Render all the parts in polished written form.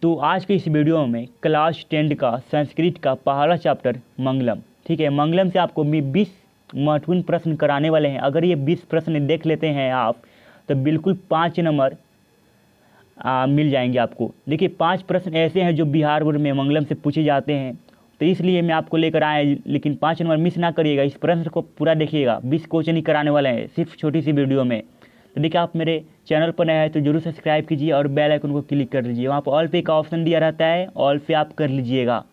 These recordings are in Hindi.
तो आज के इस वीडियो में क्लास 10 का संस्कृत का पहला चैप्टर मंगलम, ठीक है। मंगलम से आपको 20 महत्वपूर्ण प्रश्न कराने वाले हैं। अगर ये 20 प्रश्न देख लेते हैं आप तो बिल्कुल 5 नंबर मिल जाएंगे आपको। देखिए 5 प्रश्न ऐसे हैं जो बिहार बोर्ड में मंगलम से पूछे जाते हैं, तो इसलिए मैं आपको लेकर आया। लेकिन 5 नंबर मिस ना करिएगा, इस प्रश्न को पूरा देखिएगा। 20 क्वेश्चन ही कराने वाले हैं सिर्फ छोटी सी वीडियो में। तो देखिए आप मेरे चैनल पर नए हैं तो जरूर सब्सक्राइब कीजिए और बेल आइकन को क्लिक कर लीजिए। वहाँ पर ऑल पे का ऑप्शन दिया रहता है, ऑल पे आप कर लीजिएगा।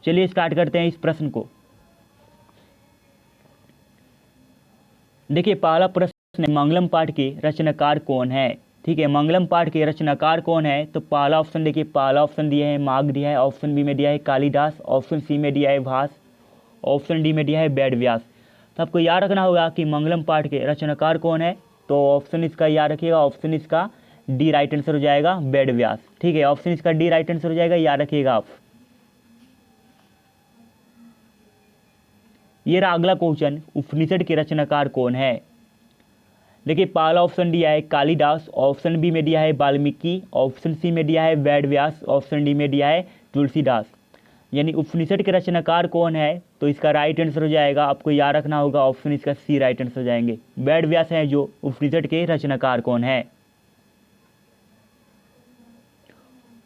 चलिए स्टार्ट करते हैं इस प्रश्न को। देखिए पहला प्रश्न है, मंगलम पाठ के रचनाकार कौन है? ठीक है, मंगलम पाठ के रचनाकार कौन है? तो पहला ऑप्शन देखिए, पहला ऑप्शन दिया है माघ दिया है, ऑप्शन बी में दिया है कालिदास, ऑप्शन सी में दिया है भास, ऑप्शन डी में दिया है वेद व्यास। तो आपको याद रखना होगा कि मंगलम पाठ के रचनाकार कौन है। तो ऑप्शन इसका याद रखिएगा, ऑप्शन इसका डी राइट आंसर हो जाएगा, वेद व्यास। ठीक है, ऑप्शन इसका डी राइट आंसर हो जाएगा, याद रखिएगा आप। ये रहा अगला क्वेश्चन, उपनिषद के रचनाकार कौन है? देखिए पहला ऑप्शन दिया है कालिदास, ऑप्शन बी में दिया है वाल्मीकि, ऑप्शन सी में दिया है वेद व्यास, ऑप्शन डी में दिया है तुलसीदास। यानी उपनिषद के रचनाकार कौन है? तो इसका राइट आंसर हो जाएगा, आपको याद रखना होगा, ऑप्शन इसका सी राइट आंसर हो जाएंगे। वेद व्यास है जो उपनिषद के रचनाकार कौन है।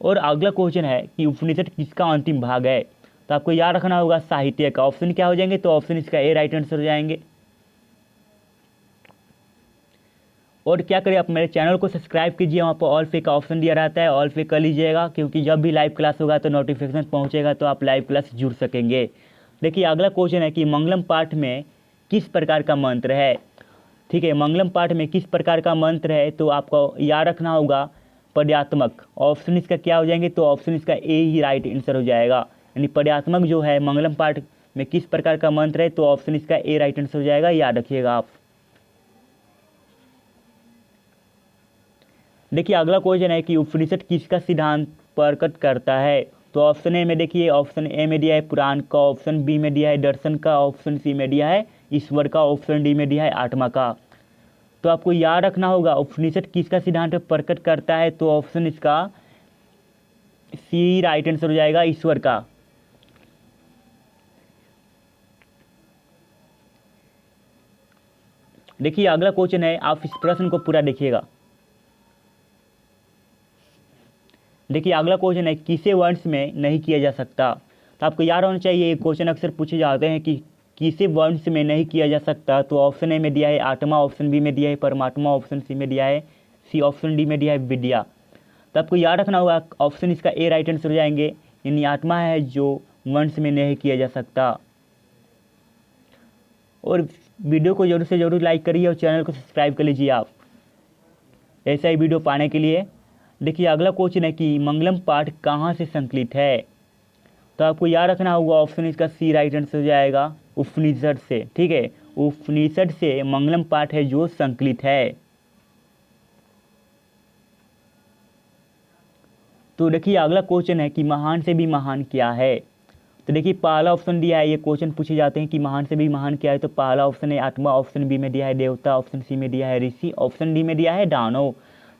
और अगला क्वेश्चन है कि उपनिषद किसका अंतिम भाग है? तो आपको याद रखना होगा साहित्य का। ऑप्शन क्या हो जाएंगे? तो ऑप्शन इसका ए राइट आंसर हो जाएंगे। और क्या करिए, आप मेरे चैनल को सब्सक्राइब कीजिए, वहाँ पर ऑल पे का ऑप्शन दिया रहता है, ऑल पे कर लीजिएगा, क्योंकि जब भी लाइव क्लास होगा तो नोटिफिकेशन पहुँचेगा तो आप लाइव क्लास जुड़ सकेंगे। देखिए अगला क्वेश्चन है कि मंगलम पाठ में किस प्रकार का मंत्र है? ठीक है, मंगलम पाठ में किस प्रकार का मंत्र है? तो आपको याद रखना होगा पद्यात्मक। ऑप्शन इसका क्या हो जाएंगे? तो ऑप्शन इसका ए ही राइट आंसर हो जाएगा। यानी पद्यात्मक जो है मंगलम पाठ में किस प्रकार का मंत्र है, तो ऑप्शन इसका ए राइट आंसर हो जाएगा, याद रखिएगा आप। देखिए अगला क्वेश्चन है कि उपनिषद किसका सिद्धांत प्रकट करता है? तो ऑप्शन ए में देखिए, ऑप्शन ए में दिया है पुराण का, ऑप्शन बी में दिया है दर्शन का, ऑप्शन सी में दिया है ईश्वर का, ऑप्शन डी में दिया है आत्मा का। तो आपको याद रखना होगा उपनिषद किसका सिद्धांत प्रकट करता है, तो ऑप्शन इसका सी राइट आंसर हो जाएगा, ईश्वर का। देखिए अगला क्वेश्चन है, आप इस प्रश्न को पूरा देखिएगा। देखिए अगला क्वेश्चन है, किसे वंश में नहीं किया जा सकता? तो आपको याद होना चाहिए, ये क्वेश्चन अक्सर पूछे जाते हैं कि किसे वंश में नहीं किया जा सकता। तो ऑप्शन ए में दिया है आत्मा, ऑप्शन बी में दिया है परमात्मा, ऑप्शन सी में दिया है सी, ऑप्शन डी में दिया है विद्या। तो आपको याद रखना होगा ऑप्शन इसका ए राइट आंसर हो जाएंगे, यानी आत्मा है जो वंश में नहीं किया जा सकता। और वीडियो को जरूर से जरूर लाइक करिए और चैनल को सब्सक्राइब कर लीजिए आप ऐसा ही वीडियो पाने के लिए। देखिए अगला क्वेश्चन है कि मंगलम पाठ कहाँ से संकलित है? तो आपको याद रखना होगा ऑप्शन इसका सी राइट आंसर हो जाएगा, उपनिषद से। ठीक है, उपनिषद से मंगलम पाठ है जो संकलित है। तो देखिए अगला क्वेश्चन है कि महान से भी महान क्या है? तो देखिए पहला ऑप्शन दिया है, ये क्वेश्चन पूछे जाते हैं कि महान से भी महान क्या है। तो पहला ऑप्शन है आत्मा, ऑप्शन बी में दिया है देवता, ऑप्शन सी में दिया है ऋषि, ऑप्शन डी में दिया है दानव।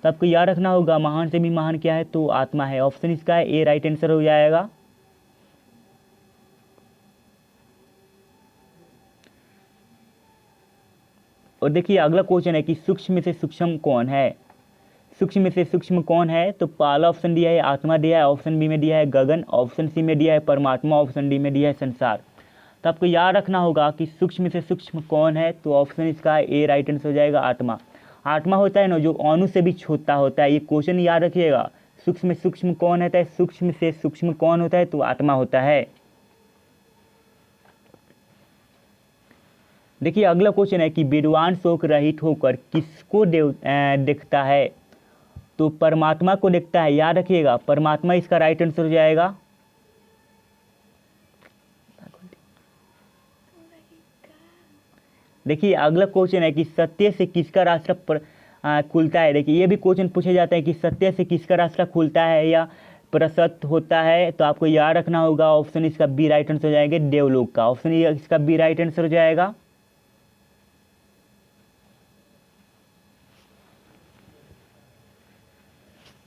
तो आपको याद रखना होगा महान से भी महान क्या है, तो आत्मा है। ऑप्शन इसका है ए राइट आंसर हो जाएगा। और देखिए अगला क्वेश्चन है कि सूक्ष्म से सूक्ष्म कौन है? सूक्ष्म से सूक्ष्म कौन है? तो पहला ऑप्शन दिया है आत्मा दिया है, ऑप्शन बी में दिया है गगन, ऑप्शन सी में दिया है परमात्मा, ऑप्शन डी में दिया है संसार। तो आपको याद रखना होगा कि सूक्ष्म से सूक्ष्म कौन है, तो ऑप्शन इसका ए राइट आंसर हो जाएगा, आत्मा। आत्मा होता है ना जो अणु से भी छोटा होता है, ये क्वेश्चन याद रखिएगा। सूक्ष्म में सूक्ष्म कौन होता है? सूक्ष्म से सूक्ष्म कौन होता है? तो आत्मा होता है। देखिए अगला क्वेश्चन है कि विद्वान शोक रहित होकर किसको देखता है? तो परमात्मा को देखता है, याद रखिएगा परमात्मा इसका राइट आंसर हो जाएगा। देखिए अगला क्वेश्चन है कि सत्य से किसका रास्ता खुलता है? देखिए ये भी क्वेश्चन पूछे जाते हैं कि सत्य से किसका रास्ता खुलता है या प्रसत होता है। तो आपको याद रखना होगा ऑप्शन इसका बी राइट आंसर हो जाएंगे, देवलोक का। ऑप्शन इसका बी राइट आंसर हो जाएगा।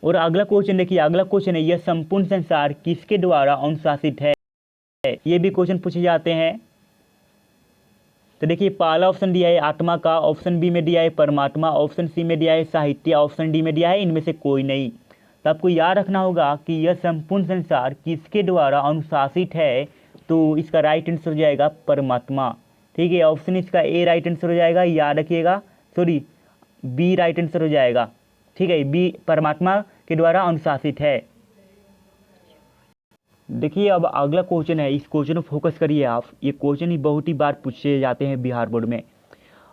और अगला क्वेश्चन देखिए, अगला क्वेश्चन है यह संपूर्ण संसार किसके द्वारा अनुशासित है। ये भी क्वेश्चन पूछे जाते हैं। तो देखिए पहला ऑप्शन दिया है आत्मा का, ऑप्शन बी में दिया है परमात्मा, ऑप्शन सी में दिया है साहित्य, ऑप्शन डी में दिया है इनमें से कोई नहीं। तो आपको याद रखना होगा कि यह संपूर्ण संसार किसके द्वारा अनुशासित है, तो इसका राइट आंसर हो जाएगा परमात्मा। ठीक है, ऑप्शन इसका ए राइट आंसर हो जाएगा, याद रखिएगा, सॉरी बी राइट आंसर हो जाएगा। ठीक है, बी परमात्मा के द्वारा अनुशासित है। देखिए अब अगला क्वेश्चन है, इस क्वेश्चन को फोकस करिए आप। ये क्वेश्चन ही बहुत ही बार पूछे जाते हैं बिहार बोर्ड में।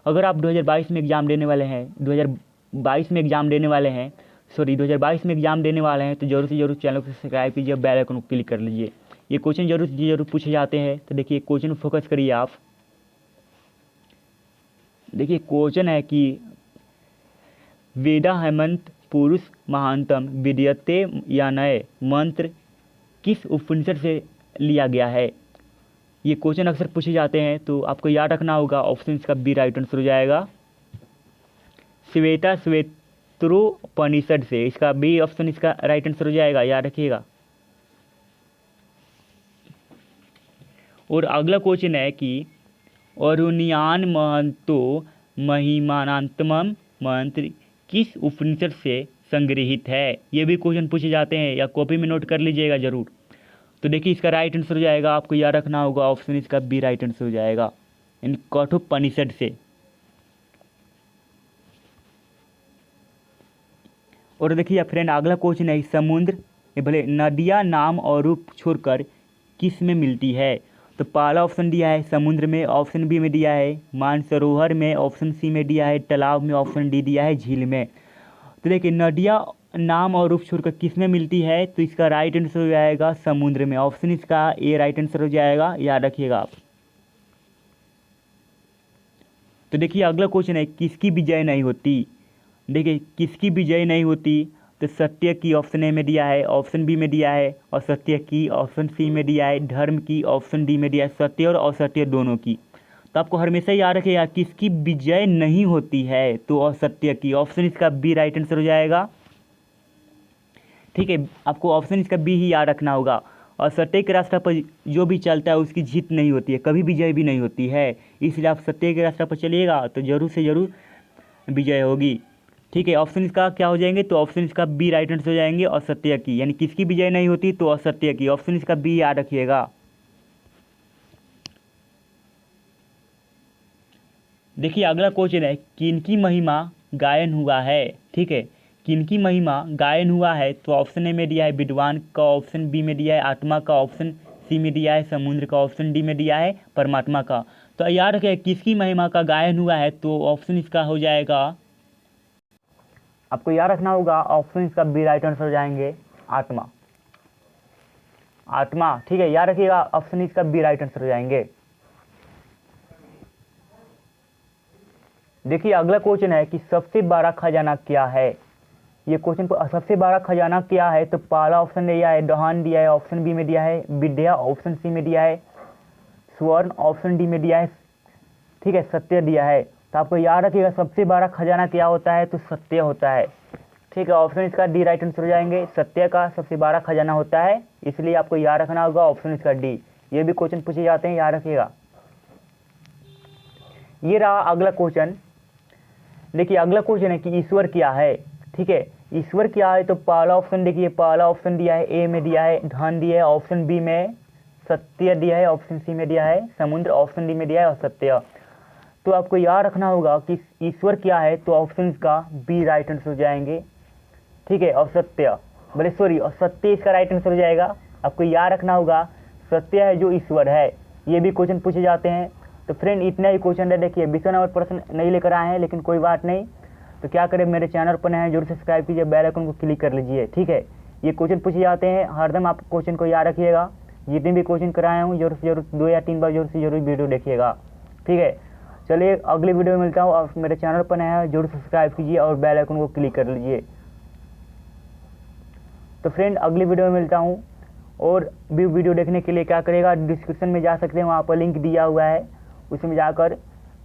अगर आप 2022 में एग्ज़ाम देने वाले हैं, 2022 में एग्ज़ाम देने वाले हैं, सॉरी 2022 में एग्ज़ाम देने वाले हैं, तो जरूर से जरूर चैनल को सब्सक्राइब कीजिए, बेल आइकन को क्लिक कर लीजिए। ये क्वेश्चन जरूर से जरूर पूछे जाते हैं। तो देखिए क्वेश्चन को फोकस करिए आप। देखिए क्वेश्चन है कि वेदा हेमंत पुरुष महानतम विद्यते या नए मंत्र किस उपनिषद से लिया गया है। ये क्वेश्चन अक्सर पूछे जाते हैं, तो आपको याद रखना होगा, ऑप्शन इसका बी राइट आंसर हो जाएगा, श्वेता श्वेत्रोपनिषद से। इसका बी ऑप्शन इसका राइट आंसर हो जाएगा, याद रखिएगा। और अगला क्वेश्चन है कि अरुणियान महंतो महिमानात्मम मंत्र किस उपनिषद से संग्रहित है। ये भी क्वेश्चन पूछे जाते हैं, या कॉपी में नोट कर लीजिएगा जरूर। तो देखिए इसका राइट आंसर हो जाएगा, आपको याद रखना होगा, ऑप्शन इसका बी राइट आंसर हो जाएगा, इन कठोपनिषद से। और देखिए फ्रेंड अगला क्वेश्चन है समुद्र भले नदियाँ नाम और रूप छोड़कर किस में मिलती है। तो पहला ऑप्शन दिया है समुद्र में, ऑप्शन बी में दिया है मानसरोवर में, ऑप्शन सी में दिया है तालाब में, ऑप्शन डी दिया है झील में। तो देखिए नदियाँ नाम और रूप छोड़कर किस में मिलती है, तो इसका राइट आंसर हो जाएगा समुद्र में, ऑप्शन इसका ए राइट आंसर हो जाएगा, याद रखिएगा आप। तो देखिए अगला क्वेश्चन है किसकी विजय नहीं होती। देखिए किसकी विजय नहीं होती, तो सत्य की ऑप्शन ए में दिया है, ऑप्शन बी में दिया है और सत्य की, ऑप्शन सी में दिया है धर्म की, ऑप्शन डी में दिया है सत्य और असत्य दोनों की। तो आपको हमेशा याद रखिएगा किसकी विजय नहीं होती है, तो असत्य की, ऑप्शन इसका बी राइट आंसर हो जाएगा। ठीक है, आपको ऑप्शन इसका बी ही याद रखना होगा। और सत्य के रास्ते पर जो भी चलता है उसकी जीत नहीं होती है, कभी विजय भी नहीं होती है, इसलिए आप सत्य के रास्ते पर चलिएगा तो जरूर से जरूर विजय होगी। ठीक है, ऑप्शन इसका क्या हो जाएंगे, तो ऑप्शन इसका बी राइट आंसर हो जाएंगे, असत्य की, यानी किसकी विजय नहीं होती, तो असत्य की, ऑप्शन इसका बी याद रखिएगा। देखिए अगला क्वेश्चन है किनकी महिमा गायन हुआ है। ठीक है, किनकी महिमा गायन हुआ है, तो ऑप्शन ए में दिया है विद्वान का, ऑप्शन बी में दिया है आत्मा का, ऑप्शन सी में दिया है समुद्र का, ऑप्शन डी में दिया है परमात्मा का। तो याद रखें किसकी महिमा का गायन हुआ है, तो ऑप्शन इसका हो जाएगा, आपको याद रखना होगा, ऑप्शन इसका बी राइट आंसर हो जाएंगे आत्मा, आत्मा। ठीक है, याद रखिएगा, ऑप्शन इसका बी राइट आंसर हो जाएंगे। देखिए अगला क्वेश्चन है कि सबसे बड़ा खजाना क्या है। ये क्वेश्चन पर सबसे बड़ा खजाना क्या है, तो पहला ऑप्शन दिया है धन दिया है, ऑप्शन बी में दिया है विद्या, ऑप्शन सी में दिया है स्वर्ण, ऑप्शन डी में दिया है ठीक है सत्य दिया है। तो आपको याद रखिएगा सबसे बड़ा खजाना क्या होता है, तो सत्य होता है। ठीक है, ऑप्शन इसका डी राइट आंसर हो जाएंगे, सत्य का सबसे बड़ा खजाना होता है, इसलिए आपको याद रखना होगा ऑप्शन इसका डी। ये भी क्वेश्चन पूछे जाते हैं, याद रखिएगा। ये रहा अगला क्वेश्चन। देखिए अगला क्वेश्चन है कि ईश्वर क्या है। ठीक है, ईश्वर क्या है, तो पहला ऑप्शन देखिए, पहला ऑप्शन दिया है ए में दिया है धन दिया है, ऑप्शन बी में सत्य दिया है, ऑप्शन सी में दिया है समुद्र, ऑप्शन डी में दिया है असत्य। तो आपको याद रखना होगा कि ईश्वर क्या है, तो ऑप्शन का बी राइट आंसर हो जाएंगे। ठीक है, असत्य, बोले सॉरी असत्य इसका राइट आंसर हो जाएगा। आपको याद रखना होगा सत्य है जो ईश्वर है। ये भी क्वेश्चन पूछे जाते हैं। तो फ्रेंड इतना ही क्वेश्चन है। देखिए 20 नंबर प्रश्न नहीं लेकर आए हैं, लेकिन कोई बात नहीं। तो क्या करें, मेरे चैनल पर नए हैं जरूर सब्सक्राइब कीजिए, बेल आइकन को क्लिक कर लीजिए। ठीक है, ये क्वेश्चन पूछे जाते हैं, हरदम आप क्वेश्चन को याद रखिएगा। जितने भी क्वेश्चन कराए हूँ जरूर से जरूर 2 या 3 बार जरूर से जरूर वीडियो देखिएगा। ठीक है, चलिए अगले वीडियो में मिलता हूँ। और मेरे चैनल पर नए हैं जरूर सब्सक्राइब कीजिए और बेल आइकन को क्लिक कर लीजिए। तो फ्रेंड अगली वीडियो में मिलता हूँ। और भी वीडियो देखने के लिए क्या करेगा, डिस्क्रिप्शन में जा सकते हैं, वहाँ पर लिंक दिया हुआ है, उसमें जाकर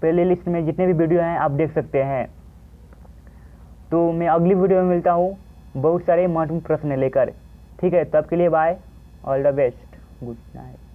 प्ले लिस्ट में जितने भी वीडियो हैं आप देख सकते हैं। तो मैं अगली वीडियो में मिलता हूँ। बहुत सारे महत्वपूर्ण प्रश्न लेकर। ठीक है, तब के लिए bye, all the best, good night.